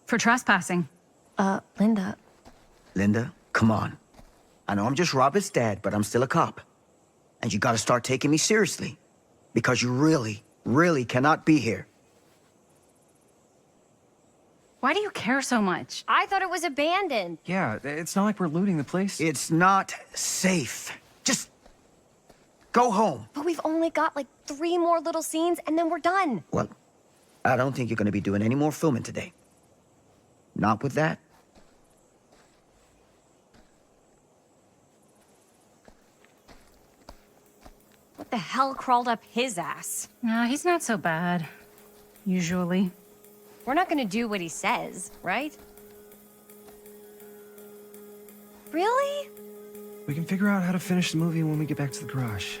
for trespassing. Linda. Linda, come on. I know I'm just Robert's dad, but I'm still a cop. And you gotta start taking me seriously. Because you really, really cannot be here. Why do you care so much? I thought it was abandoned. Yeah, it's not like we're looting the place. It's not safe. Just go home. But we've only got like 3 more little scenes and then we're done. Well, I don't think you're gonna be doing any more filming today. Not with that. What the hell crawled up his ass? No, he's not so bad. Usually. We're not gonna do what he says, right? Really? We can figure out how to finish the movie when we get back to the garage.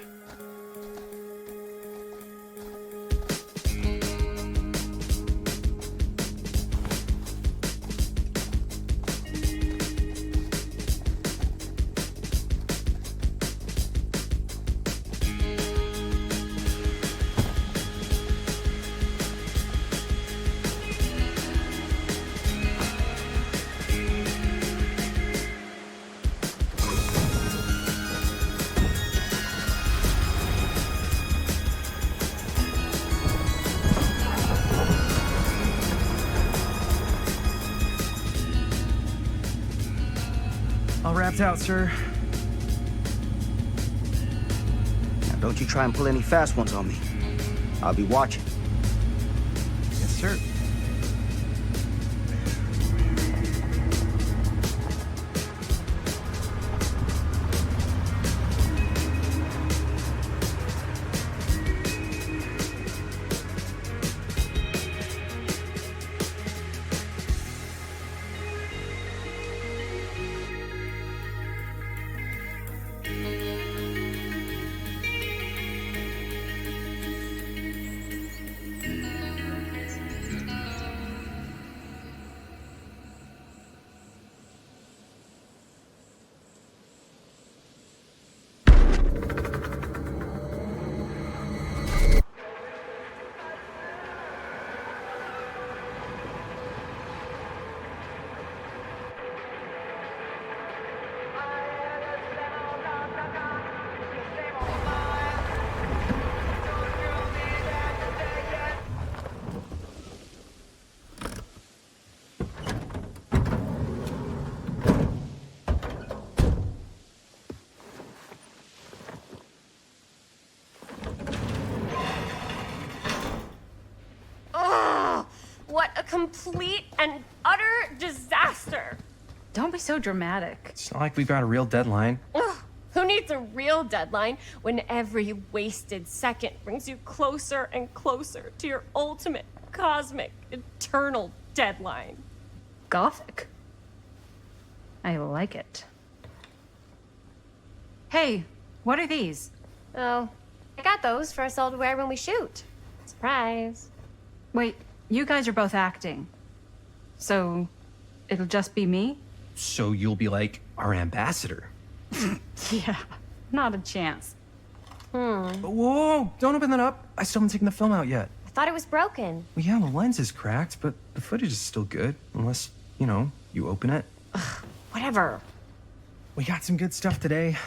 Tapped out, sir. Now, don't you try and pull any fast ones on me. I'll be watching. Yes, sir. What a complete and utter disaster! Don't be so dramatic. It's not like we've got a real deadline. Ugh, who needs a real deadline when every wasted second brings you closer and closer to your ultimate, cosmic, eternal deadline? Gothic. I like it. Hey, what are these? Oh, I got those for us all to wear when we shoot. Surprise. Wait, you guys are both acting. So, it'll just be me? So you'll be like our ambassador. Yeah, not a chance. Whoa, don't open that up. I still haven't taken the film out yet. I thought it was broken. Well, yeah, the lens is cracked, but the footage is still good. Unless, you open it. Whatever. We got some good stuff today.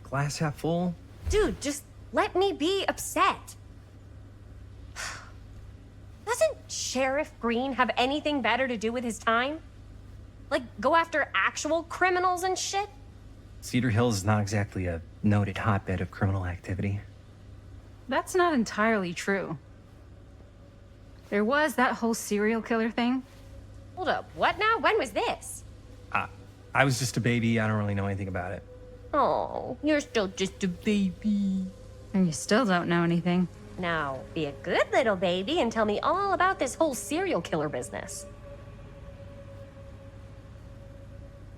Glass half full. Dude, just let me be upset. Doesn't Sheriff Green have anything better to do with his time? Like, go after actual criminals and shit? Cedar Hills is not exactly a noted hotbed of criminal activity. That's not entirely true. There was that whole serial killer thing. Hold up, what now? When was this? I was just a baby. I don't really know anything about it. Oh, you're still just a baby. And you still don't know anything. Now, be a good little baby and tell me all about this whole serial killer business.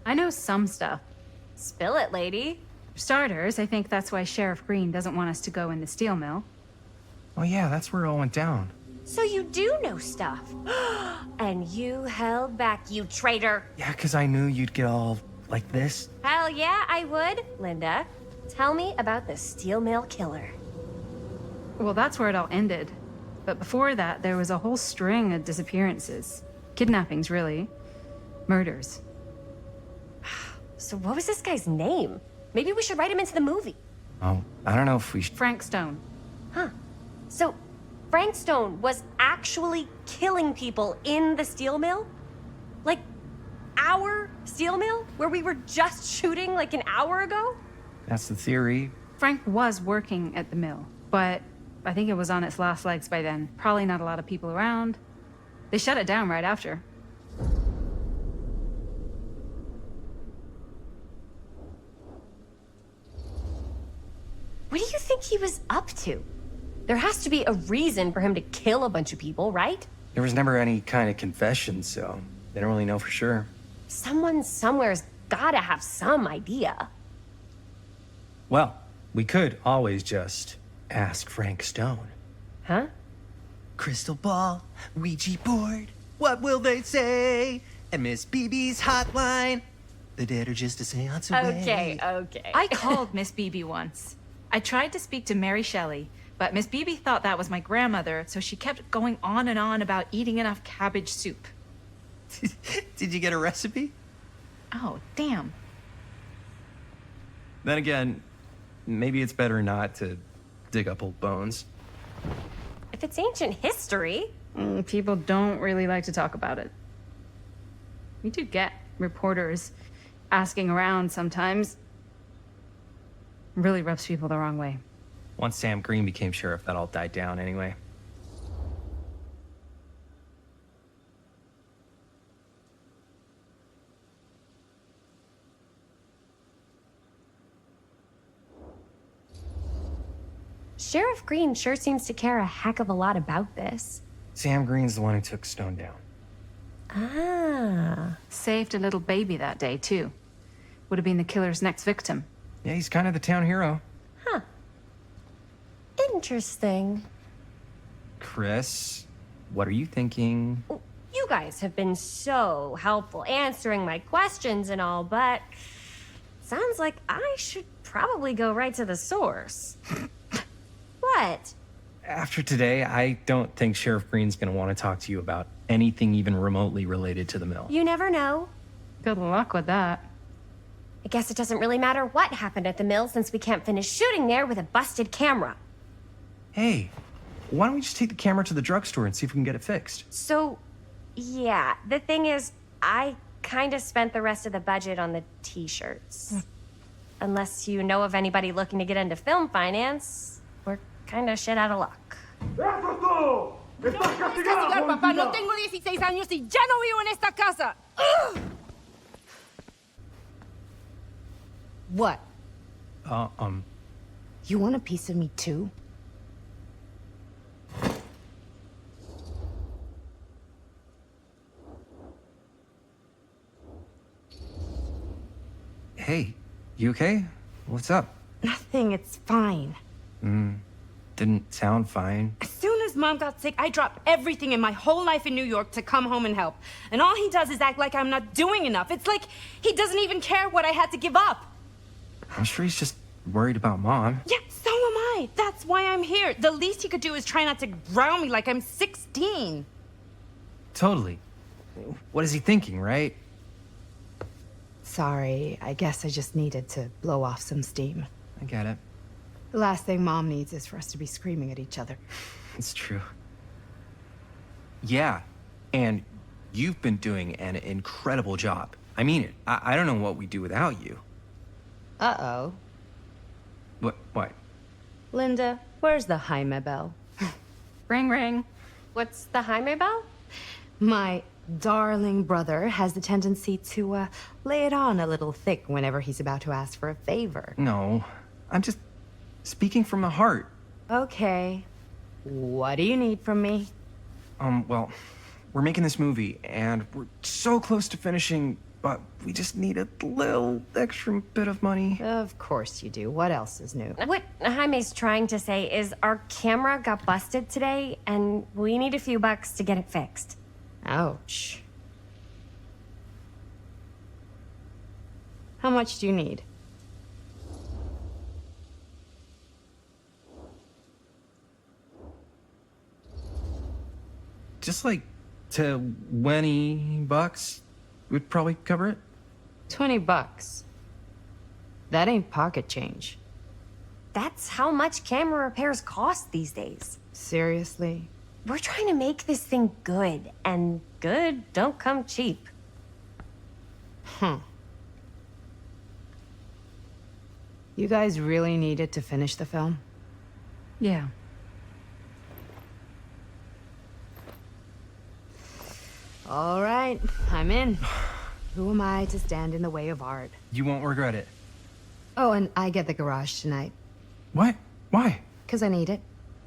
I know some stuff. Spill it, lady. For starters, I think that's why Sheriff Green doesn't want us to go in the steel mill. Oh yeah, that's where it all went down. So you do know stuff. And you held back, you traitor. Yeah, because I knew you'd get all like this. Hell yeah, I would. Linda, tell me about the steel mill killer. Well, that's where it all ended. But before that, there was a whole string of disappearances. Kidnappings, really. Murders. So what was this guy's name? Maybe we should write him into the movie. Oh, I don't know if we should. Frank Stone. Huh. So Frank Stone was actually killing people in the steel mill? Like, our steel mill? Where we were just shooting like an hour ago? That's the theory. Frank was working at the mill, but I think it was on its last legs by then. Probably not a lot of people around. They shut it down right after. What do you think he was up to? There has to be a reason for him to kill a bunch of people, right? There was never any kind of confession, so they don't really know for sure. Someone somewhere's gotta have some idea. Well, we could always just ask Frank Stone. Huh? Crystal ball, Ouija board, what will they say? And Miss BB's hotline, the dead are just a seance away. Okay. I called Miss BB once. I tried to speak to Mary Shelley, but Miss BB thought that was my grandmother, so she kept going on and on about eating enough cabbage soup. Did you get a recipe? Oh, damn. Then again, maybe it's better not to dig up old bones. If it's ancient history. People don't really like to talk about it. We do get reporters asking around sometimes really rubs people the wrong way. Once Sam Green became sheriff, that all died down anyway. Sheriff Green sure seems to care a heck of a lot about this. Sam Green's the one who took Stone down. Ah. Saved a little baby that day, too. Would have been the killer's next victim. Yeah, he's kind of the town hero. Huh. Interesting. Chris, what are you thinking? You guys have been so helpful answering my questions and all, but sounds like I should probably go right to the source. What? After today, I don't think Sheriff Green's gonna want to talk to you about anything even remotely related to the mill. You never know. Good luck with that. I guess it doesn't really matter what happened at the mill since we can't finish shooting there with a busted camera. Hey, why don't we just take the camera to the drugstore and see if we can get it fixed? So, yeah, the thing is, I kind of spent the rest of the budget on the t-shirts. Unless you know of anybody looking to get into film finance, we're kind of shit out of luck. Papá, no tengo 16 años y ya no vivo en esta casa. What? You want a piece of me too? Hey, you okay? What's up? Nothing, it's fine. Didn't sound fine. As soon as Mom got sick, I dropped everything in my whole life in New York to come home and help. And all he does is act like I'm not doing enough. It's like he doesn't even care what I had to give up. I'm sure he's just worried about Mom. Yeah, so am I. That's why I'm here. The least he could do is try not to ground me like I'm 16. Totally. What is he thinking, right? Sorry, I guess I just needed to blow off some steam. I get it. The last thing Mom needs is for us to be screaming at each other. It's true. Yeah, and you've been doing an incredible job. I mean it. I don't know what we'd do without you. Uh-oh. What? Linda, where's the Jaime bell? Ring, ring. What's the Jaime bell? My darling brother has the tendency to, lay it on a little thick whenever he's about to ask for a favor. No, I'm just speaking from the heart. Okay. What do you need from me? Well, we're making this movie, and we're so close to finishing, but we just need a little extra bit of money. Of course you do. What else is new? What Jaime's trying to say is our camera got busted today, and we need a few bucks to get it fixed. Ouch. How much do you need? Just like $20 would probably cover it. $20. That ain't pocket change. That's how much camera repairs cost these days. Seriously? We're trying to make this thing good, and good don't come cheap. You guys really needed to finish the film? Yeah. All right, I'm in. Who am I to stand in the way of art? You won't regret it. Oh, and I get the garage tonight. What? Why? 'Cause I need it.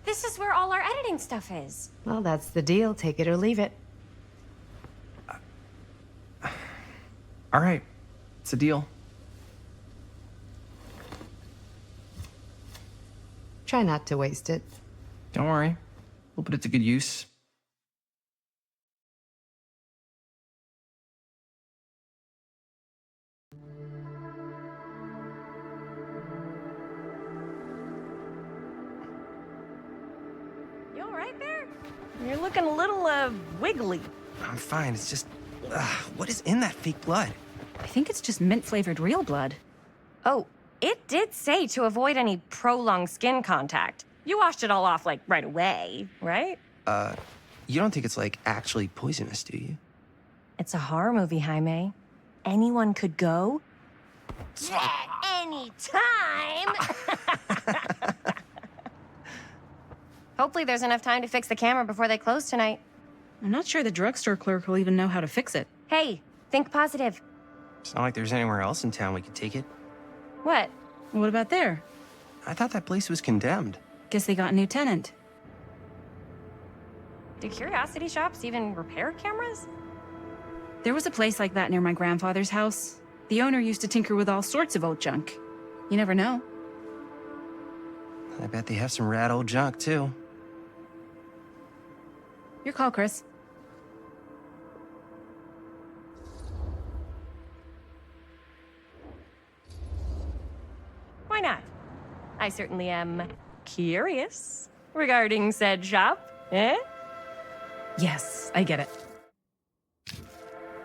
This is where all our editing stuff is. Well, that's the deal. Take it or leave it. All right, it's a deal. Try not to waste it. Don't worry, we'll put it to good use. You all right there? You're looking a little, wiggly. I'm fine, it's just... what is in that fake blood? I think it's just mint-flavored real blood. Oh, it did say to avoid any prolonged skin contact. You washed it all off, like, right away, right? You don't think it's, like, actually poisonous, do you? It's a horror movie, Jaime. Anyone could go, Anytime! Hopefully there's enough time to fix the camera before they close tonight. I'm not sure the drugstore clerk will even know how to fix it. Hey, think positive. It's not like there's anywhere else in town we could take it. What? What about there? I thought that place was condemned. Guess they got a new tenant. Do curiosity shops even repair cameras? There was a place like that near my grandfather's house. The owner used to tinker with all sorts of old junk. You never know. I bet they have some rad old junk, too. Your call, Chris. Why not? I certainly am curious regarding said shop, eh? Yes, I get it.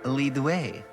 Lead the way.